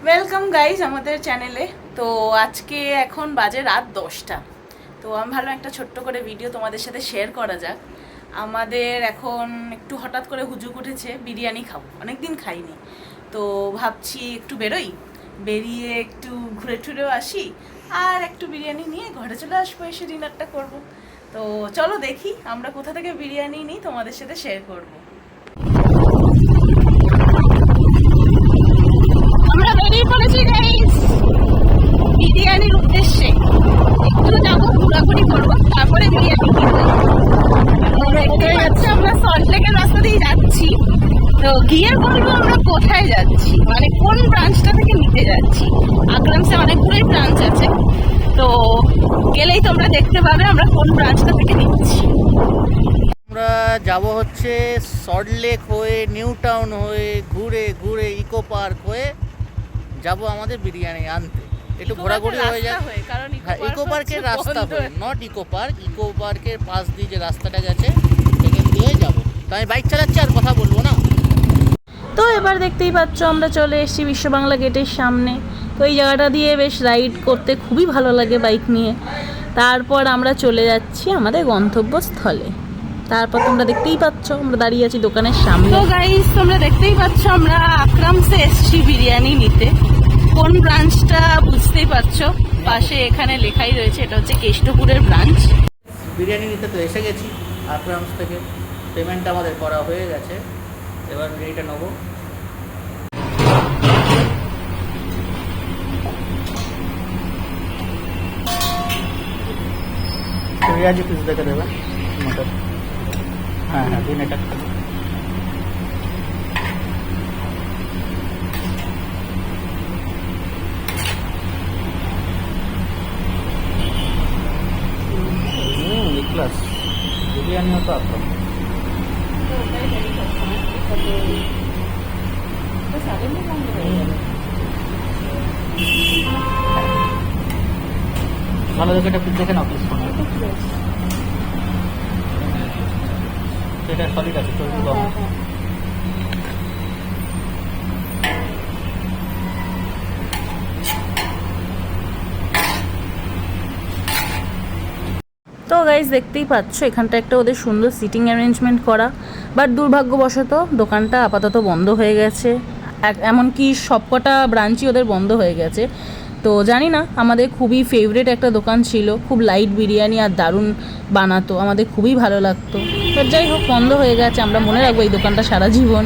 Welcome guys আমাদের চ্যানেলে। তো আজকে এখন বাজে রাত 10টা। তো আমি ভাবলাম একটা ছোট্ট করে ভিডিও তোমাদের সাথে শেয়ার করা যাক। আমাদের এখন একটু হঠাৎ করে হুজুক উঠেছে, বিরিয়ানি খাবো, অনেকদিন খাইনি। তো ভাবছি একটু বেরোই, বেরিয়ে একটু ঘুরে টুরেও আসি, আর একটু বিরিয়ানি নিয়ে ঘরে চলে আসবো, এসে ডিনারটা করবো। তো চলো দেখি আমরা কোথা থেকে বিরিয়ানি নিই, তোমাদের সাথে শেয়ার করবো। আমরা বেরিয়ে পড়েছি গাইস বিরিয়ানির উদ্দেশ্যে। একটু যাবো, ঘোরাঘুরি করবো, তারপরে বিরিয়ানি কিনবো। দেখতেই পাচ্ছি আমরা সল্টলেকের রাস্তা দিয়ে যাচ্ছি। তো গিয়ে বলবো আমরা কোথায় যাচ্ছি, মানে কোন ব্রাঞ্চটা থেকে নিতে যাচ্ছি। আকরামসে অনেকগুলোই ব্রাঞ্চ আছে, তো গেলেই তোমরা দেখতে পাবে আমরা কোন ব্রাঞ্চটা থেকে নিচ্ছি। আমরা যাব হচ্ছে সল্টলেক হয়ে, নিউ টাউন হয়ে, ঘুরে ঘুরে ইকো পার্ক হয়ে যাব আমাদের বিরিয়ানি আনতে। একটু ঘোরাঘুরি হয়ে যায়। হ্যাঁ, ইকো পার্কের রাস্তা হয়ে, নট ইকো পার্ক, ইকো পার্কের পাশ দিয়ে যে রাস্তাটা গেছে সেখান দিয়ে যাব। তো আমি বাইক চালাচ্ছি, আর কথা বলবো না। তো এবার দেখতেই পাচ্ছ আমরা চলে এসেছি বিশ্ব বাংলা গেটের সামনে। তো এই জায়গাটা দিয়ে বেশ রাইড করতে খুবই ভালো লাগে বাইক নিয়ে। তারপর আমরা চলে যাচ্ছি আমাদের গন্তব্যস্থলে। তারপর তোমরা দেখতেই পাচ্ছ আমরা দাঁড়িয়ে আছি দোকানের সামনে। তো গাইস তোমরা দেখতেই পাচ্ছ আমরা আকরামসে এসেছি বিরিয়ানি নিতে। কোন ব্রাঞ্চটা বুঝতেই পারছো, পাশে এখানে লেখাই রয়েছে, এটা হচ্ছে কেষ্টপুরের ব্রাঞ্চ। বিরিয়ানি নিতে তো এসে গেছি আকরামস থেকে। পেমেন্টটা আমাদের করা হয়ে গেছে, এবার বিরিয়ানিটা নেবো। পেঁয়াজি পিস দেখে দেবেন মটর। হ্যাঁ হ্যাঁ, দিন এটা। ক্লাস বিরিয়ানিও তো আপনার ভালো দেখে এটা দেখে নাও প্লিজ। এটা সলিড আছে, চর্বি কম। তো গাইজ দেখতেই পাচ্ছ এখানটা একটা ওদের সুন্দর সিটিং অ্যারেঞ্জমেন্ট করা, বাট দুর্ভাগ্যবশত দোকানটা আপাতত বন্ধ হয়ে গেছে। এমনকি সবকটা ব্রাঞ্চই ওদের বন্ধ হয়ে গেছে। তো জানি না, আমাদের খুবই ফেভারিট একটা দোকান ছিল, খুব লাইট বিরিয়ানি আর দারুণ বানাতো, আমাদের খুবই ভালো লাগতো। তো যাই হোক, বন্ধ হয়ে গেছে, আমরা মনে রাখবো এই দোকানটা সারা জীবন।